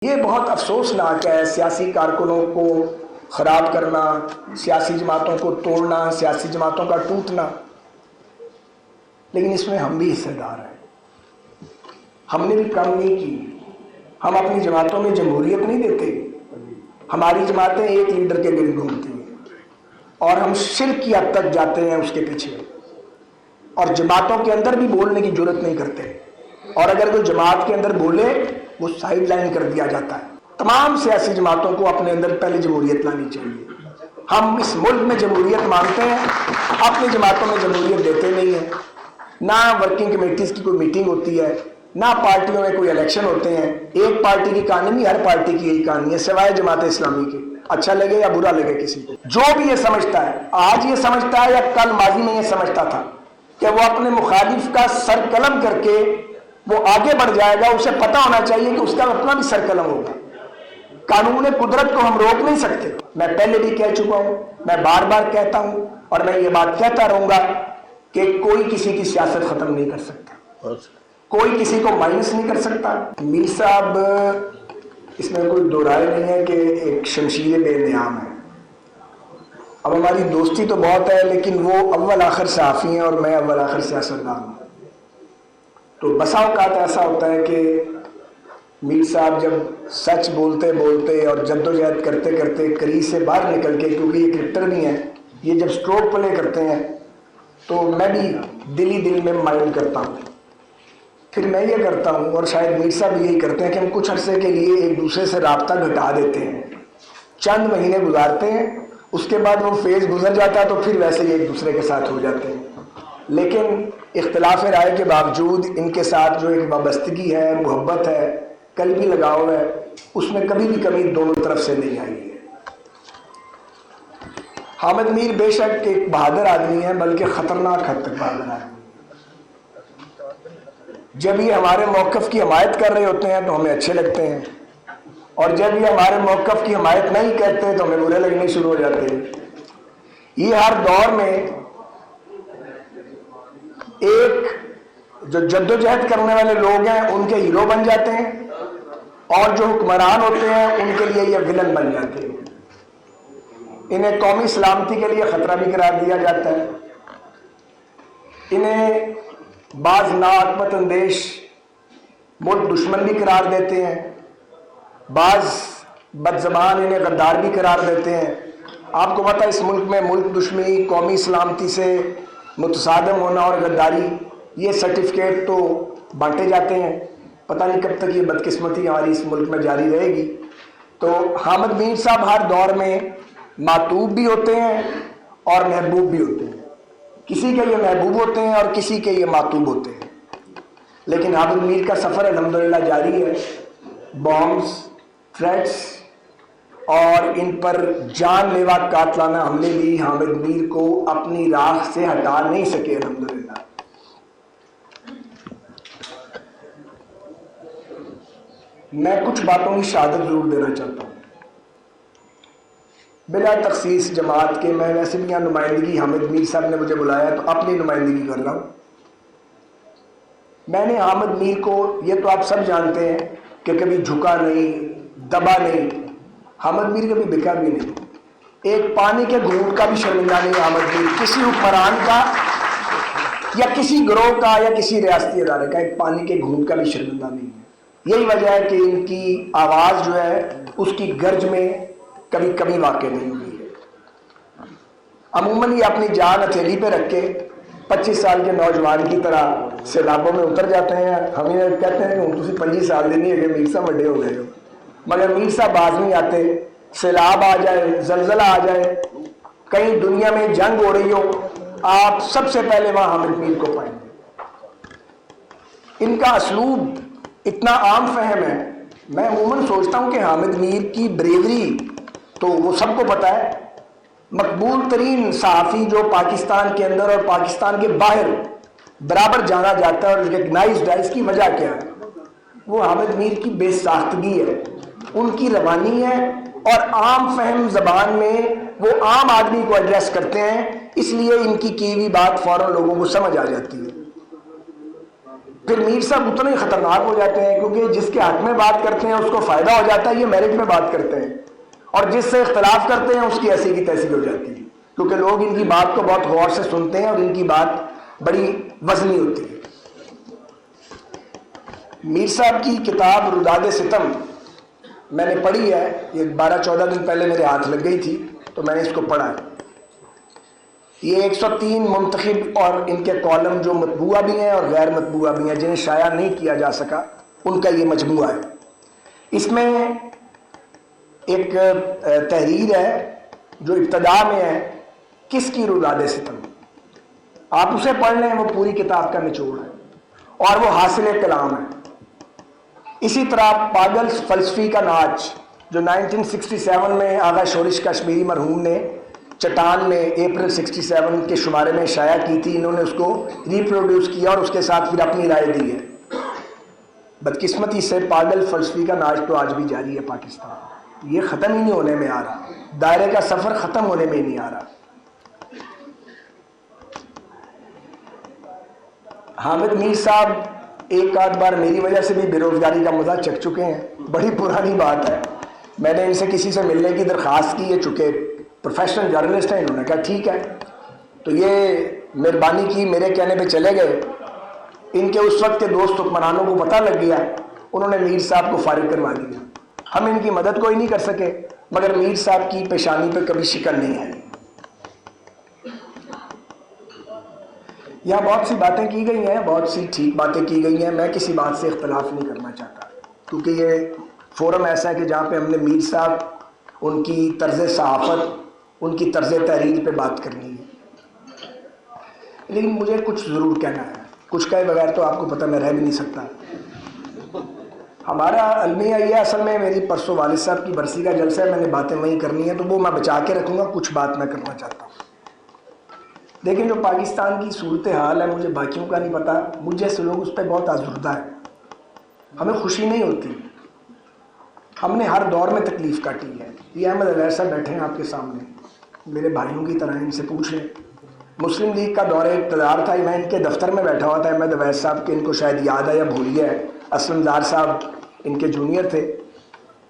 یہ بہت افسوسناک ہے سیاسی کارکنوں کو خراب کرنا، سیاسی جماعتوں کو توڑنا، سیاسی جماعتوں کا ٹوٹنا، لیکن اس میں ہم بھی حصہ دار ہیں۔ ہم نے بھی کم نہیں کی۔ ہم اپنی جماعتوں میں جمہوریت نہیں دیتے۔ ہماری جماعتیں ایک لیڈر کے گرد گھومتی ہیں اور ہم شرک کی حد تک جاتے ہیں اس کے پیچھے، اور جماعتوں کے اندر بھی بولنے کی جرات نہیں کرتے، اور اگر کوئی جماعت کے اندر بولے وہ سائیڈ لائن کر دیا جاتا ہے۔ تمام سیاسی جماعتوں کو اپنے اندر پہلے جمہوریت لانی چاہیے۔ ہم اس ملک میں جمہوریت مانتے ہیں، اپنی جماعتوں میں جمہوریت دیتے نہیں ہیں۔ نہ ورکنگ کمیٹیز کی کوئی میٹنگ ہوتی ہے، نہ پارٹیوں میں کوئی الیکشن ہوتے ہیں۔ ایک پارٹی کی کہانی نہیں، ہر پارٹی کی یہی کہانی ہے سوائے جماعت اسلامی کے، اچھا لگے یا برا لگے کسی کو۔ جو بھی یہ سمجھتا ہے، آج یہ سمجھتا ہے یا کل ماضی میں یہ سمجھتا تھا کہ وہ اپنے مخالف کا سر قلم کر کے وہ آگے بڑھ جائے گا، اسے پتہ ہونا چاہیے کہ اس کا اپنا بھی سر قلم ہوگا۔ قانون قدرت کو ہم روک نہیں سکتے۔ میں پہلے بھی کہہ چکا ہوں، میں بار بار کہتا ہوں، اور میں یہ بات کہتا رہوں گا کہ کوئی کسی کی سیاست ختم نہیں کر سکتا، کوئی کسی کو مائنس نہیں کر سکتا۔ میر صاحب، اس میں کوئی دو رائے نہیں ہے کہ ایک شمشیر بے نیام ہے۔ اب ہماری دوستی تو بہت ہے، لیکن وہ اول آخر صحافی ہیں اور میں اول آخر سیاستدان ہوں۔ تو بسا اوقات ایسا ہوتا ہے کہ میر صاحب جب سچ بولتے بولتے اور جدوجہد کرتے کرتے کریز سے باہر نکل کے، کیونکہ یہ کرکٹر بھی ہیں، یہ جب سٹروک پلے کرتے ہیں تو میں بھی دل ہی دل میں مائل کرتا ہوں۔ پھر میں یہ کرتا ہوں، اور شاید میر صاحب بھی یہی کرتے ہیں، کہ ہم کچھ عرصے کے لیے ایک دوسرے سے رابطہ گھٹا دیتے ہیں، چند مہینے گزارتے ہیں، اس کے بعد وہ فیز گزر جاتا ہے تو پھر ویسے ہی ایک دوسرے کے ساتھ ہو جاتے ہیں۔ لیکن اختلاف رائے کے باوجود ان کے ساتھ جو ایک وابستگی ہے، محبت ہے، قلبی لگاؤ ہے، اس میں کبھی بھی کمی دونوں طرف سے نہیں آئی ہے۔ حامد میر بے شک ایک بہادر آدمی ہے، بلکہ خطرناک حد تک بہادر آدمی ہے۔ جب یہ ہمارے موقف کی حمایت کر رہے ہوتے ہیں تو ہمیں اچھے لگتے ہیں، اور جب یہ ہمارے موقف کی حمایت نہیں کرتے تو ہمیں برے لگنے شروع ہو جاتے ہیں۔ یہ ہر دور میں ایک جو جدوجہد کرنے والے لوگ ہیں ان کے ہیرو بن جاتے ہیں، اور جو حکمران ہوتے ہیں ان کے لیے یہ ویلن بن جاتے ہیں۔ انہیں قومی سلامتی کے لیے خطرہ بھی قرار دیا جاتا ہے۔ انہیں بعض ناعاقبت اندیش ملک دشمن بھی قرار دیتے ہیں، بعض بد زبان انہیں غدار بھی قرار دیتے ہیں۔ آپ کو پتہ ہے اس ملک میں ملک دشمنی، قومی سلامتی سے متصادم ہونا اور غداری، یہ سرٹیفکیٹ تو بانٹے جاتے ہیں۔ پتہ نہیں کب تک یہ بدقسمتی ہماری اس ملک میں جاری رہے گی۔ تو حامد میر صاحب ہر دور میں معتوب بھی ہوتے ہیں اور محبوب بھی ہوتے ہیں۔ کسی کے یہ محبوب ہوتے ہیں اور کسی کے یہ معتوب ہوتے ہیں، لیکن حامد میر کا سفر الحمدللہ جاری ہے۔ بامز، تھریٹس اور ان پر جان لیوا قاتلانہ حملے بھی حامد میر کو اپنی راہ سے ہٹا نہیں سکے الحمدللہ۔ میں کچھ باتوں کی شہادت ضرور دینا چاہتا ہوں بلا تخصیص جماعت کے۔ میں ویسے بھی یہاں نمائندگی، حامد میر صاحب نے مجھے بلایا تو اپنی نمائندگی کر رہا ہوں۔ میں نے حامد میر کو، یہ تو آپ سب جانتے ہیں کہ کبھی جھکا نہیں، دبا نہیں۔ حامد میر کبھی بکا بھی نہیں، ایک پانی کے گھونٹ کا بھی شرمندہ نہیں حامد میر، کسی حکمران کا یا کسی گروہ کا یا کسی ریاستی ادارے کا ایک پانی کے گھونٹ کا بھی شرمندہ نہیں ہے۔ یہی وجہ ہے کہ ان کی آواز جو ہے اس کی گرج میں کبھی کمی واقع نہیں ہوئی ہے۔ عموماً یہ اپنی جان ہتھیلی پہ رکھ کے 25 سال کے نوجوان کی طرح سیلابوں میں اتر جاتے ہیں۔ ہم یہ کہتے ہیں کہ تسی 25 سال دے نہیں ہے، میر صاحب بڑے ہو گئے ہو، مگر میر صاحب باز نہیں آتے۔ سیلاب آ جائے، زلزلہ آ جائے، کہیں دنیا میں جنگ ہو رہی ہو، آپ سب سے پہلے وہاں حامد میر کو پائیں گے۔ ان کا اسلوب اتنا عام فہم ہے۔ میں عموماً سوچتا ہوں کہ حامد میر کی بریوری تو وہ سب کو پتہ ہے۔ مقبول ترین صحافی جو پاکستان کے اندر اور پاکستان کے باہر برابر جانا جاتا ہے اور ریکگنائزڈ ہے، اس کی وجہ کیا ہے؟ وہ حامد میر کی بے ساختگی ہے، ان کی روانی ہے، اور عام فہم زبان میں وہ عام آدمی کو ایڈریس کرتے ہیں، اس لیے ان کی ہوئی بات فوراً لوگوں کو سمجھ آ جاتی ہے۔ پھر میر صاحب اتنے ہی خطرناک ہو جاتے ہیں، کیونکہ جس کے حق میں بات کرتے ہیں اس کو فائدہ ہو جاتا ہے، یہ میرٹ میں بات کرتے ہیں، اور جس سے اختلاف کرتے ہیں اس کی ایسی کی تیسی ہو جاتی ہے، کیونکہ لوگ ان کی بات کو بہت غور سے سنتے ہیں اور ان کی بات بڑی وزنی ہوتی ہے۔ میر صاحب کی کتاب روداد ستم میں نے پڑھی ہے، یہ 12-14 دن پہلے میرے ہاتھ لگ گئی تھی تو میں نے اس کو پڑھا ہے۔ یہ 103 منتخب اور ان کے کالم جو مطبوعہ بھی ہیں اور غیر مطبوعہ بھی ہیں، جنہیں شائع نہیں کیا جا سکا، ان کا یہ مجموعہ ہے۔ اس میں ایک تحریر ہے جو ابتدا میں ہے، کس کی روداد ستم، آپ اسے پڑھ لیں، وہ پوری کتاب کا نچوڑ ہے اور وہ حاصل کلام ہے۔ اسی طرح پاگل فلسفی کا ناچ جو 1967 میں آغا شورش کشمیری مرحوم نے چٹان میں اپریل 67 کے شمارے میں شائع کی تھی، انہوں نے اس کو ریپروڈیوس کیا اور اس کے ساتھ پھر اپنی رائے دی ہے۔ بدقسمتی سے پاگل فلسفی کا ناچ تو آج بھی جاری ہے پاکستان، یہ ختم ہی نہیں ہونے میں آ رہا، دائرے کا سفر ختم ہونے میں نہیں آ رہا۔ حامد میر صاحب ایک آدھ بار میری وجہ سے بھی بے روزگاری کا مزہ چکھ چکے ہیں، بڑی پرانی بات ہے، میں نے ان سے کسی سے ملنے کی درخواست کی، یہ چکے پروفیشنل جرنلسٹ ہیں، انہوں نے کہا ٹھیک ہے، تو یہ مہربانی کی، میرے کہنے پہ چلے گئے۔ ان کے اس وقت کے دوست حکمرانوں کو پتہ لگ گیا، انہوں نے میر صاحب کو فارغ کروا دیا۔ ہم ان کی مدد کوئی نہیں کر سکے، مگر میر صاحب کی پیشانی پہ کبھی شکن نہیں آئی۔ یہاں بہت سی باتیں کی گئی ہیں، بہت سی ٹھیک باتیں کی گئی ہیں، میں کسی بات سے اختلاف نہیں کرنا چاہتا، کیونکہ یہ فورم ایسا ہے کہ جہاں پہ ہم نے میر صاحب، ان کی طرز صحافت، ان کی طرز تحریر پہ بات کرنی ہے۔ لیکن مجھے کچھ ضرور کہنا ہے، کچھ کہے بغیر تو آپ کو پتہ میں رہ بھی نہیں سکتا۔ ہمارا المیہ یہ اصل میں میری پرسوں والد صاحب کی برسی کا جلسہ ہے، میں نے باتیں وہیں کرنی ہیں تو وہ میں بچا کے رکھوں گا، کچھ بات میں کرنا چاہتا ہوں۔ لیکن جو پاکستان کی صورتحال ہے، مجھے باقیوں کا نہیں پتا، مجھ جیسے لوگ اس پہ بہت آزردہ ہیں، ہمیں خوشی نہیں ہوتی، ہم نے ہر دور میں تکلیف کاٹی ہے۔ یہ احمد علیہ صاحب بیٹھے ہیں آپ کے سامنے، میرے بھائیوں کی طرح، ان سے پوچھ لیں، مسلم لیگ کا دور اقتدار تھا، میں ان کے دفتر میں بیٹھا ہوا تھا، احمد علیہ صاحب کے، ان کو شاید یاد ہے یا بھول گیا ہے، اسلم دار صاحب ان کے جونیئر تھے،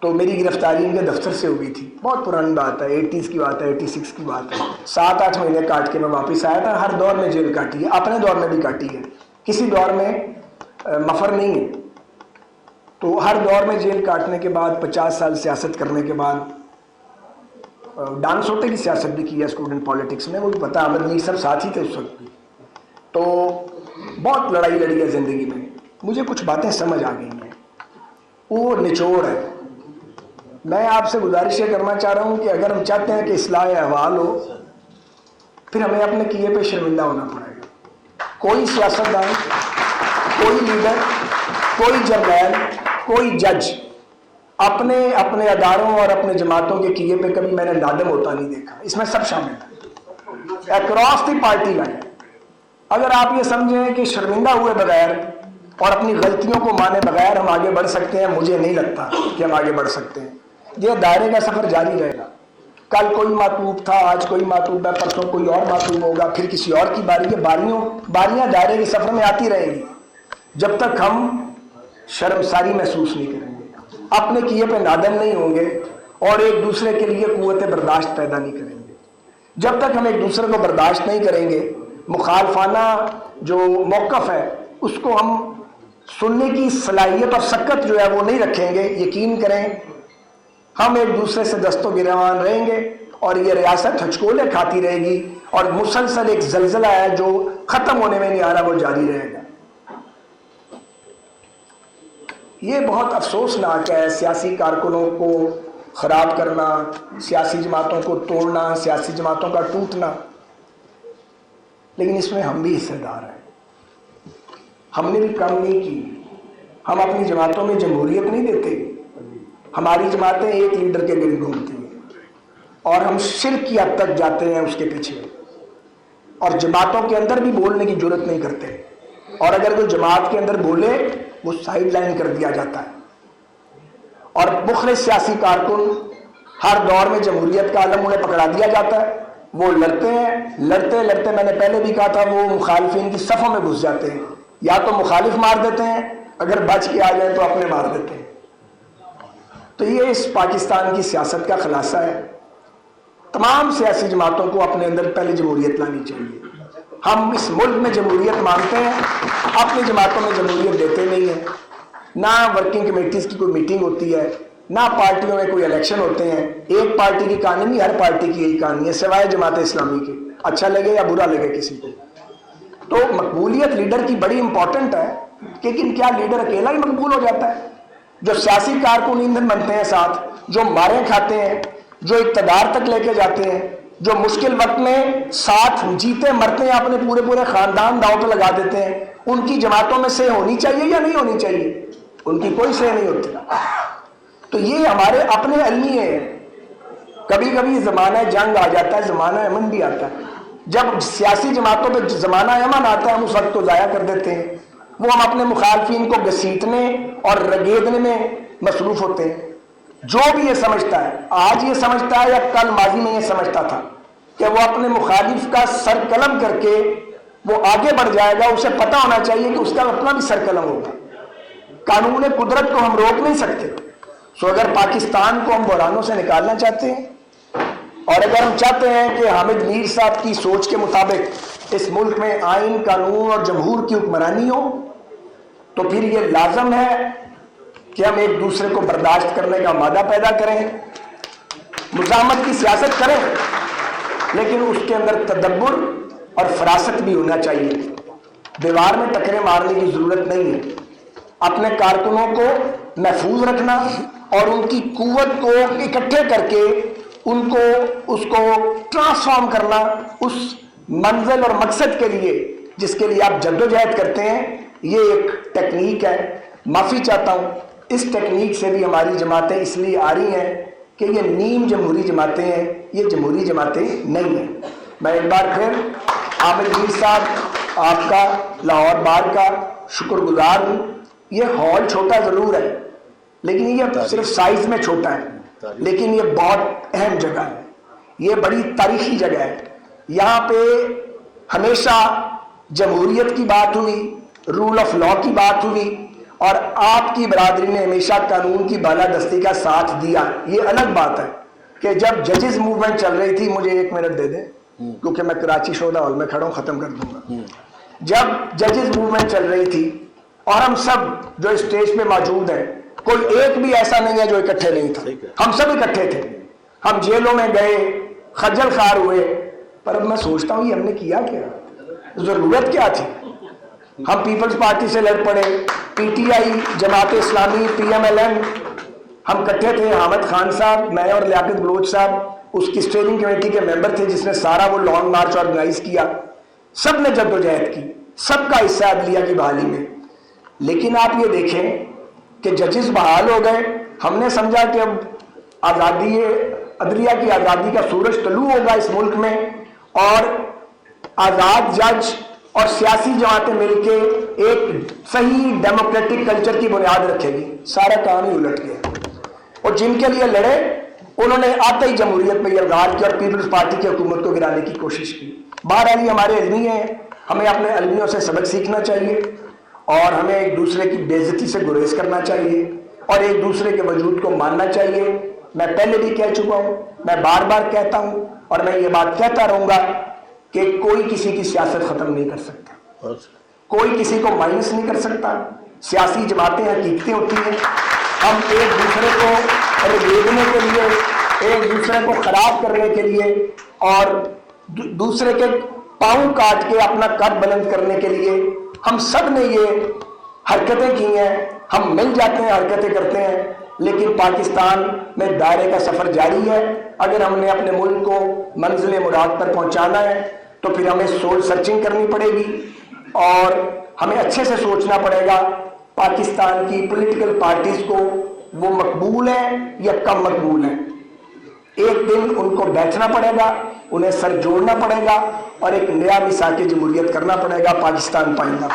تو میری گرفتاری ان کے دفتر سے ہوئی تھی، بہت پرانی بات ہے، 80s کی بات ہے، 86 کی بات ہے، 7-8 مہینے کاٹ کے میں واپس آیا تھا۔ ہر دور میں جیل کاٹی ہے، اپنے دور میں بھی کاٹی ہے، کسی دور میں مفر نہیں ہے، تو ہر دور میں جیل کاٹنے کے بعد 50 سال سیاست کرنے کے بعد، ڈان سوٹے کی سیاست بھی کی ہے اسٹوڈنٹ پالیٹکس میں، وہ بھی پتہ، احمد میر صاحب ساتھ ہی تھے اس وقت بھی، تو بہت لڑائی لڑی ہے زندگی میں، مجھے کچھ باتیں سمجھ آ گئی ہیں، وہ نچوڑ ہے۔ میں آپ سے گزارش یہ کرنا چاہ رہا ہوں کہ اگر ہم چاہتے ہیں کہ اصلاح احوال ہو، پھر ہمیں اپنے کیے پہ شرمندہ ہونا پڑے گا۔ کوئی سیاستدان، کوئی لیڈر، کوئی جرنیل، کوئی جج اپنے اداروں اور اپنے جماعتوں کے کیے پہ کبھی میں نے نادم ہوتا نہیں دیکھا، اس میں سب شامل ہیں، اکراس دی پارٹی لائن۔ اگر آپ یہ سمجھیں کہ شرمندہ ہوئے بغیر اور اپنی غلطیوں کو مانے بغیر ہم آگے بڑھ سکتے ہیں، مجھے نہیں لگتا کہ ہم آگے بڑھ سکتے ہیں۔ یہ دائرے کا سفر جاری رہے گا، کل کوئی ماتوب تھا، آج کوئی ماتوب ہے، پرسوں کوئی اور ماتوب ہوگا، پھر کسی اور کی باری ہے، باریاں دائرے کے سفر میں آتی رہیں گی، جب تک ہم شرمساری محسوس نہیں کریں گے، اپنے کیے پہ نادم نہیں ہوں گے اور ایک دوسرے کے لیے قوت برداشت پیدا نہیں کریں گے۔ جب تک ہم ایک دوسرے کو برداشت نہیں کریں گے، مخالفانہ جو موقف ہے اس کو ہم سننے کی صلاحیت اور سکت جو ہے وہ نہیں رکھیں گے، یقین کریں ہم ایک دوسرے سے دست و گریبان رہیں گے اور یہ ریاست ہچکولے کھاتی رہے گی، اور مسلسل ایک زلزلہ ہے جو ختم ہونے میں نہیں آ رہا، وہ جاری رہے گا۔ یہ بہت افسوسناک ہے، سیاسی کارکنوں کو خراب کرنا، سیاسی جماعتوں کو توڑنا، سیاسی جماعتوں کا ٹوٹنا، لیکن اس میں ہم بھی حصے دار ہیں، ہم نے بھی کم نہیں کی، ہم اپنی جماعتوں میں جمہوریت نہیں دیتے، ہماری جماعتیں ایک لیڈر کے گرد گھومتی ہیں اور ہم شرک کی حد تک جاتے ہیں اس کے پیچھے، اور جماعتوں کے اندر بھی بولنے کی جرت نہیں کرتے، اور اگر کوئی جماعت کے اندر بولے وہ سائیڈ لائن کر دیا جاتا ہے، اور مخلص سیاسی کارکن ہر دور میں جمہوریت کا علم انہیں پکڑا دیا جاتا ہے، وہ لڑتے ہیں، لڑتے لڑتے میں نے پہلے بھی کہا تھا وہ مخالفین کی صفوں میں گھس جاتے ہیں، یا تو مخالف مار دیتے ہیں، اگر بچ کے آ جائیں تو اپنے مار دیتے ہیں۔ تو یہ اس پاکستان کی سیاست کا خلاصہ ہے۔ تمام سیاسی جماعتوں کو اپنے اندر پہلے جمہوریت لانی چاہیے۔ ہم اس ملک میں جمہوریت مانتے ہیں، اپنی جماعتوں میں جمہوریت دیتے نہیں ہیں۔ نہ ورکنگ کمیٹیز کی کوئی میٹنگ ہوتی ہے، نہ پارٹیوں میں کوئی الیکشن ہوتے ہیں۔ ایک پارٹی کی کہانی نہیں، ہر پارٹی کی یہی کہانی ہے، سوائے جماعت اسلامی کے، اچھا لگے یا برا لگے کسی کو۔ تو مقبولیت لیڈر کی بڑی امپورٹنٹ ہے، لیکن کیا لیڈر اکیلا ہی مقبول ہو جاتا ہے؟ جو سیاسی کارکن ایندھن بنتے ہیں ساتھ، جو ماریں کھاتے ہیں، جو اقتدار تک لے کے جاتے ہیں، جو مشکل وقت میں ساتھ جیتے مرتے ہیں، اپنے پورے پورے خاندان داؤ پہ لگا دیتے ہیں، ان کی جماعتوں میں سے ہونی چاہیے یا نہیں ہونی چاہیے؟ ان کی کوئی سے نہیں ہوتی۔ تو یہ ہمارے اپنے علمی ہے۔ کبھی کبھی زمانہ جنگ آ جاتا ہے، زمانہ امن بھی آتا ہے۔ جب سیاسی جماعتوں پہ زمانہ امن آتا ہے، ہم اس وقت کو ضائع کر دیتے ہیں، وہ ہم اپنے مخالفین کو گھسیٹنے اور رگیدنے میں مصروف ہوتے ہیں۔ جو بھی یہ سمجھتا ہے، آج یہ سمجھتا ہے یا کل ماضی میں یہ سمجھتا تھا کہ وہ اپنے مخالف کا سر قلم کر کے وہ آگے بڑھ جائے گا، اسے پتہ ہونا چاہیے کہ اس کا اپنا بھی سر قلم ہوگا۔ قانون قدرت کو ہم روک نہیں سکتے۔ سو اگر پاکستان کو ہم بحرانوں سے نکالنا چاہتے ہیں، اور اگر ہم چاہتے ہیں کہ حامد میر صاحب کی سوچ کے مطابق اس ملک میں آئین، قانون اور جمہور کی حکمرانی ہو، تو پھر یہ لازم ہے کہ ہم ایک دوسرے کو برداشت کرنے کا مادہ پیدا کریں، مزاحمت کی سیاست کریں، لیکن اس کے اندر تدبر اور فراست بھی ہونا چاہیے۔ دیوار میں ٹکرے مارنے کی ضرورت نہیں ہے۔ اپنے کارکنوں کو محفوظ رکھنا اور ان کی قوت کو اکٹھے کر کے اس کو ٹرانسفارم کرنا اس منزل اور مقصد کے لیے جس کے لیے آپ جدوجہد کرتے ہیں، یہ ایک ٹیکنیک ہے۔ معافی چاہتا ہوں، اس ٹیکنیک سے بھی ہماری جماعتیں اس لیے آ رہی ہیں کہ یہ نیم جمہوری جماعتیں ہیں، یہ جمہوری جماعتیں نہیں ہیں۔ میں ایک بار پھر عامر میر صاحب آپ کا، لاہور بار کا شکر گزار ہوں۔ یہ ہال چھوٹا ضرور ہے، لیکن یہ صرف سائز میں چھوٹا ہے، لیکن یہ بہت اہم جگہ ہے، یہ بڑی تاریخی جگہ ہے۔ یہاں پہ ہمیشہ جمہوریت کی بات ہوئی، رول آف لا کی بات ہوئی، اور آپ کی برادری نے ہمیشہ قانون کی بالادستی کا ساتھ دیا۔ یہ الگ بات ہے کہ جب ججز موومنٹ چل رہی تھی، مجھے 1 منٹ دے دیں کیونکہ میں کراچی شودا ہال میں کھڑا ہوں، ختم کر دوں گا۔ جب ججز موومنٹ چل رہی تھی اور ہم سب جو اسٹیج پہ موجود ہیں، کوئی ایک بھی ایسا نہیں ہے جو اکٹھے نہیں تھا، ہم سب اکٹھے تھے۔ ہم جیلوں میں گئے، خجل خوار ہوئے، پر اب میں سوچتا ہوں یہ ہم نے کیا کیا، ضرورت کیا تھی؟ ہم پیپلز پارٹی سے لڑ پڑے، P T I, Jamaat Islami, P M L N, ہم اکٹھے تھے۔ حامد خان صاحب، میں اور لیاقت بلوچ صاحب اس کی اسٹیئرنگ کمیٹی کے ممبر تھے جس نے سارا وہ لانگ مارچ آرگنائز کیا۔ سب نے جدوجہد کی، سب کا حصہ عدلیہ کی بحالی میں۔ لیکن آپ یہ دیکھیں کہ ججز بحال ہو گئے، ہم نے سمجھا کہ اب آزادی، عدلیہ کی آزادی کا سورج طلوع ہوگا اس ملک میں، اور آزاد جج اور سیاسی جماعتیں مل کے ایک صحیح ڈیموکریٹک کلچر کی بنیاد رکھے گی۔ سارا کام ہی الٹ گیا، اور جن کے لیے لڑے انہوں نے آتے ہی جمہوریت پہ یلغار کیا اور پیپلز پارٹی کی حکومت کو گرانے کی کوشش کی۔ بہرحال یہ ہمارے علمی ہیں، ہمیں اپنے علمیوں سے سبق سیکھنا چاہیے، اور ہمیں ایک دوسرے کی بے عزتی سے گریز کرنا چاہیے، اور ایک دوسرے کے وجود کو ماننا چاہیے۔ میں پہلے بھی کہہ چکا ہوں، میں بار بار کہتا ہوں، اور میں یہ بات کہتا رہوں گا کہ کوئی کسی کی سیاست ختم نہیں کر سکتا، کوئی کسی کو مائنس نہیں کر سکتا۔ سیاسی جماعتیں حقیقتیں ہوتی ہیں، ہم ایک دوسرے کو ریگنے کے لیے، ایک دوسرے کو خراب کرنے کے لیے، اور دوسرے کے پاؤں کاٹ کے اپنا قد بلند کرنے کے لیے ہم سب نے یہ حرکتیں کی ہیں۔ ہم مل جاتے ہیں، حرکتیں کرتے ہیں، لیکن پاکستان میں دائرے کا سفر جاری ہے۔ اگر ہم نے اپنے ملک کو منزل مراد پر پہنچانا ہے تو پھر ہمیں سول سرچنگ کرنی پڑے گی، اور ہمیں اچھے سے سوچنا پڑے گا پاکستان کی پولیٹیکل پارٹیز کو وہ مقبول ہیں یا کم مقبول ہیں۔ ایک دن ان کو بیٹھنا پڑے گا، انہیں سر جوڑنا پڑے گا، اور ایک نیا میثاق جمہوریت کرنا پڑے گا پاکستان پائندہ۔